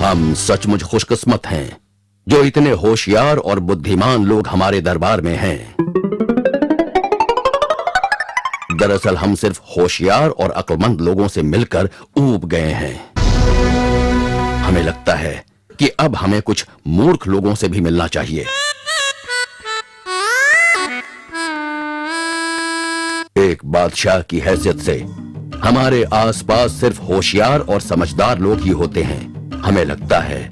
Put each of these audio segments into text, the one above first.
हम सचमुच खुशकिस्मत हैं जो इतने होशियार और बुद्धिमान लोग हमारे दरबार में हैं। दरअसल हम सिर्फ होशियार और अक्लमंद लोगों से मिलकर ऊब गए हैं। हमें लगता है कि अब हमें कुछ मूर्ख लोगों से भी मिलना चाहिए। एक बादशाह की हैसियत से हमारे आसपास सिर्फ होशियार और समझदार लोग ही होते हैं। हमें लगता है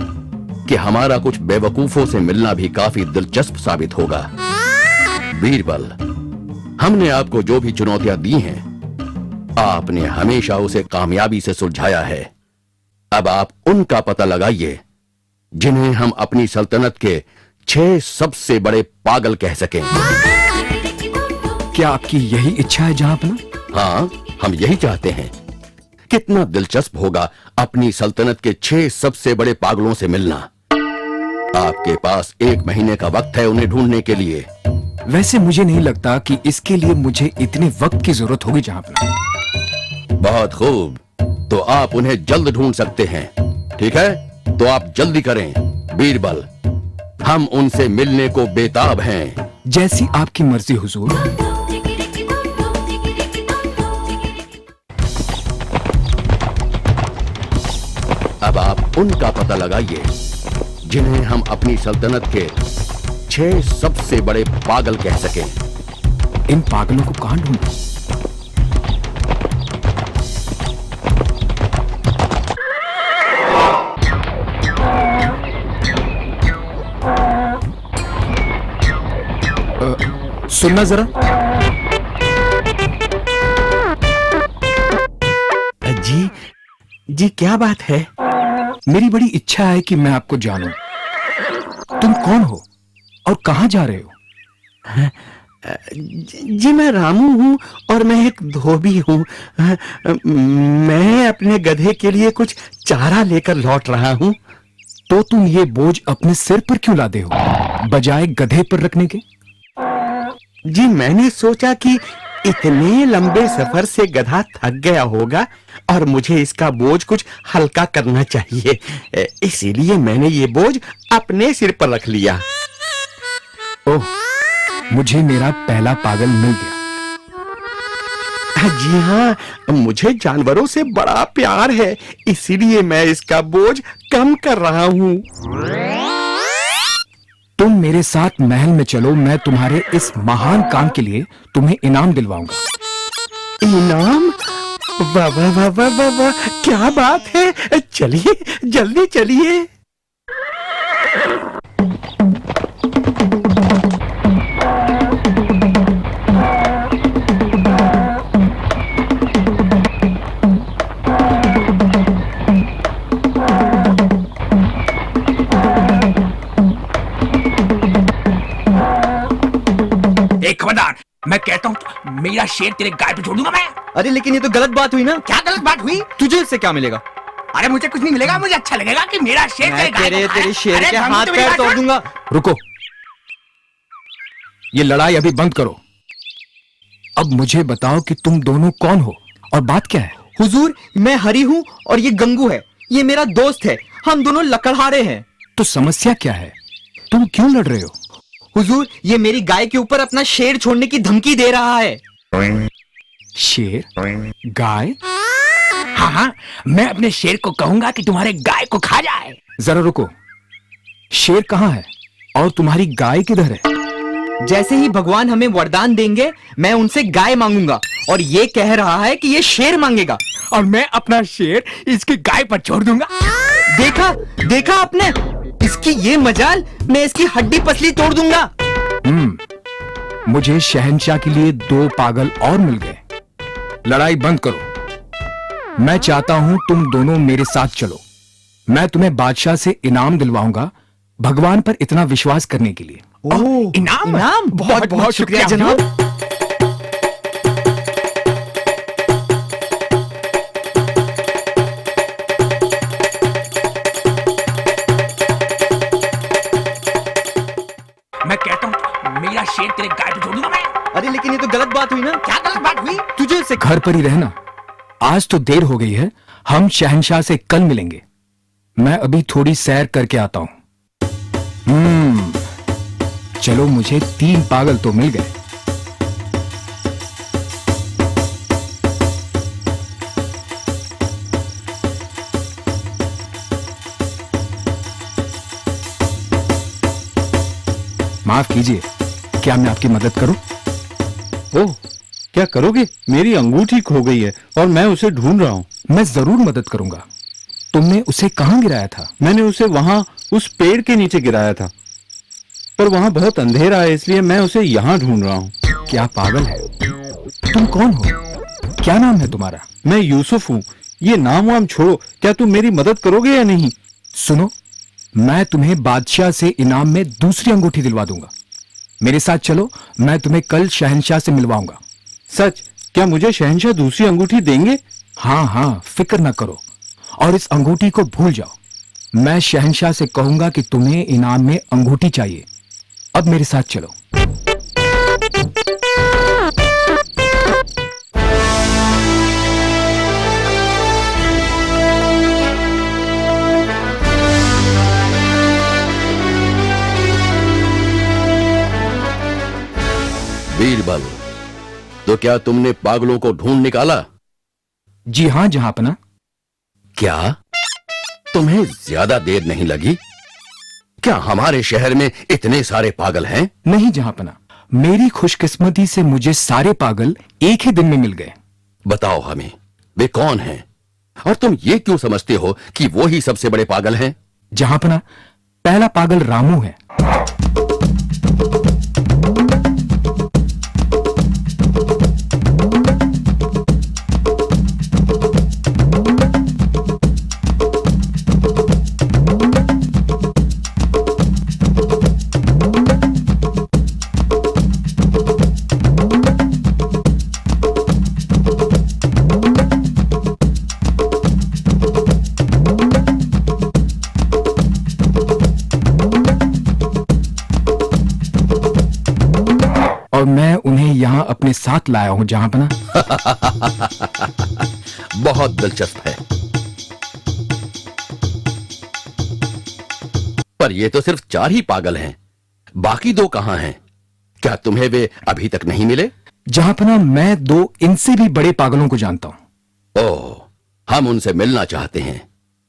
कि हमारा कुछ बेवकूफों से मिलना भी काफी दिलचस्प साबित होगा। बीरबल, हमने आपको जो भी चुनौतियां दी हैं, आपने हमेशा उसे कामयाबी से सुलझाया है। अब आप उनका पता लगाइए जिन्हें हम अपनी सल्तनत के 6 सबसे बड़े पागल कह सकें। क्या आपकी यही इच्छा है जहांपना? हाँ, हम यही चाहते हैं। कितना दिलचस्प होगा अपनी सल्तनत के 6 सबसे बड़े पागलों से मिलना। आपके पास 1 महीने का वक्त है उन्हें ढूंढने के लिए। वैसे मुझे नहीं लगता कि इसके लिए मुझे इतने वक्त की जरूरत होगी जहांपना। बहुत खूब, तो आप उन्हें जल्द ढूंढ सकते हैं। ठीक है, तो आप जल्दी करें। बीरबल, हम उनसे मिलने को बेताब हैं। जैसी आपकी मर्जी हुजूर। अब आप उनका पता लगाइए जिन्हें हम अपनी सल्तनत के 6 सबसे बड़े पागल कह सकें। इन पागलों को कहां ढूंढूं? सुनना जरा। जी क्या बात है? मेरी बड़ी इच्छा है कि मैं आपको जानूं। तुम कौन हो और कहां जा रहे हो? जी मैं रामू हूं और मैं एक धोबी हूं। मैं अपने गधे के लिए कुछ चारा लेकर लौट रहा हूं। तो तुम ये बोझ अपने सिर पर क्यों लादे हो बजाय गधे पर रखने के? जी मैंने सोचा कि इतने लंबे सफर से गधा थक गया होगा और मुझे इसका बोझ कुछ हल्का करना चाहिए, इसीलिए मैंने ये बोझ अपने सिर पर रख लिया। ओह, मुझे मेरा पहला पागल मिल गया। जी हाँ, मुझे जानवरों से बड़ा प्यार है, इसीलिए मैं इसका बोझ कम कर रहा हूँ। तुम मेरे साथ महल में चलो, मैं तुम्हारे इस महान काम के लिए तुम्हें इनाम दिलवाऊंगा। इनाम? वाह वाह वाह वाह वाह वाह, क्या बात है। चलिए जल्दी चलिए। खबरदार, मैं कहता हूँ मेरा शेर तेरे गाय पे छोड़ दूंगा मैं। अरे लेकिन ये तो गलत बात हुई ना। क्या गलत बात हुई? तुझे इससे क्या मिलेगा? अरे मुझे कुछ नहीं मिलेगा, मुझे अच्छा लगेगा कि मेरा शेर तेरे गाय को खाए। तेरे शेर अरे के हम हाथ तो पैर मेरी तोड़ बात दूंगा। रुको, ये लड़ाई अभी बंद करो। अब मुझे बताओ कि तुम दोनों कौन हो और बात क्या है? हुजूर, मैं हरी हूँ और ये गंगू है। ये मेरा दोस्त है। हम दोनों लकड़हारे हैं। तो समस्या क्या है? तुम क्यों लड़ रहे हो? हुजूर, ये मेरी गाय के ऊपर अपना शेर छोड़ने की धमकी दे रहा है। शेर? गाय? हाँ हाँ, मैं अपने शेर को कहूंगा कि तुम्हारे गाय को खा जाए। जरा रुको, शेर कहाँ है और तुम्हारी गाय किधर है? जैसे ही भगवान हमें वरदान देंगे, मैं उनसे गाय मांगूंगा और ये कह रहा है कि ये शेर मांगेगा और मैं अपना शेर इसकी गाय पर छोड़ दूंगा। देखा देखा आपने? इसकी ये मजाल, मैं इसकी हड्डी पसली तोड़ दूंगा। मुझे शहंशाह के लिए 2 पागल और मिल गए। लड़ाई बंद करो। मैं चाहता हूं तुम दोनों मेरे साथ चलो। मैं तुम्हें बादशाह से इनाम दिलवाऊंगा भगवान पर इतना विश्वास करने के लिए। ओह, इनाम? बहुत बहुत शुक्रिया जनाब। मैं कहता हूँ मेरा शेर तेरे गाय पे छोड़ दूंगा मैं। अरे लेकिन ये तो गलत बात हुई ना। क्या गलत बात हुई? तुझे इससे घर पर ही रहना। आज तो देर हो गई है, हम शहंशाह से कल मिलेंगे। मैं अभी थोड़ी सैर करके आता हूं। चलो, मुझे 3 पागल तो मिल गए। माफ कीजिए, क्या मैं आपकी मदद करूं? ओह, क्या करोगे? मेरी अंगूठी खो गई है और मैं उसे ढूंढ रहा हूँ। मैं जरूर मदद करूंगा। तुमने उसे कहां गिराया था? मैंने उसे वहां उस पेड़ के नीचे गिराया था, पर वहां बहुत अंधेरा है, इसलिए मैं उसे यहाँ ढूंढ रहा हूँ। क्या पागल है? तुम कौन हो? क्या नाम है तुम्हारा? मैं यूसुफ हूँ। ये नाम वाम छोड़ो, क्या तुम मेरी मदद करोगे या नहीं? सुनो, मैं तुम्हें बादशाह से इनाम में दूसरी अंगूठी दिलवा दूंगा। मेरे साथ चलो, मैं तुम्हें कल शहंशाह से मिलवाऊंगा। सच? क्या मुझे शहंशाह दूसरी अंगूठी देंगे? हाँ हाँ, फिक्र ना करो और इस अंगूठी को भूल जाओ। मैं शहंशाह से कहूंगा कि तुम्हें इनाम में अंगूठी चाहिए। अब मेरे साथ चलो। बीरबल, तो क्या तुमने पागलों को ढूंढ निकाला? जी हाँ जहांपना। क्या तुम्हें ज्यादा देर नहीं लगी? क्या हमारे शहर में इतने सारे पागल हैं? नहीं जहांपना, मेरी खुशकिस्मती से मुझे सारे पागल एक ही दिन में मिल गए। बताओ हमें, वे कौन हैं? और तुम ये क्यों समझते हो कि वो ही सबसे बड़े पागल हैं? जहांपना, पहला पागल रामू है। और मैं उन्हें यहां अपने साथ लाया हूं जहांपना। बहुत दिलचस्प है, पर ये तो सिर्फ 4 ही पागल हैं। बाकी 2 कहां हैं? क्या तुम्हें वे अभी तक नहीं मिले? जहांपना, मैं 2 इनसे भी बड़े पागलों को जानता हूं। ओह, हम उनसे मिलना चाहते हैं।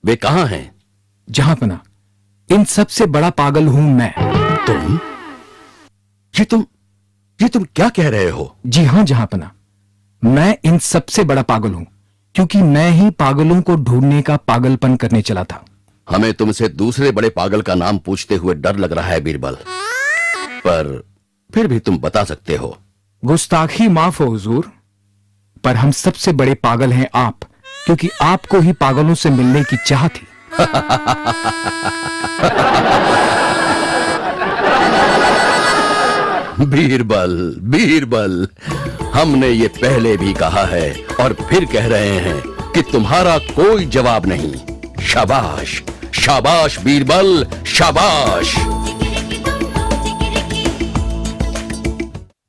वे कहां हैं? जहांपना, इन सबसे बड़ा पागल हूं मैं। तुम? ये तुम क्या कह रहे हो? जी हां जहांपना, मैं इन सबसे बड़ा पागल हूं, क्योंकि मैं ही पागलों को ढूंढने का पागलपन करने चला था। हमें तुमसे दूसरे बड़े पागल का नाम पूछते हुए डर लग रहा है बीरबल, पर फिर भी तुम बता सकते हो। गुस्ताखी माफ हो हुजूर, पर हम सबसे बड़े पागल हैं आप, क्योंकि आपको ही पागलों से मिलने की चाह थी। बीरबल, बीरबल, हमने ये पहले भी कहा है और फिर कह रहे हैं कि तुम्हारा कोई जवाब नहीं। शाबाश, शाबाश बीरबल, शाबाश।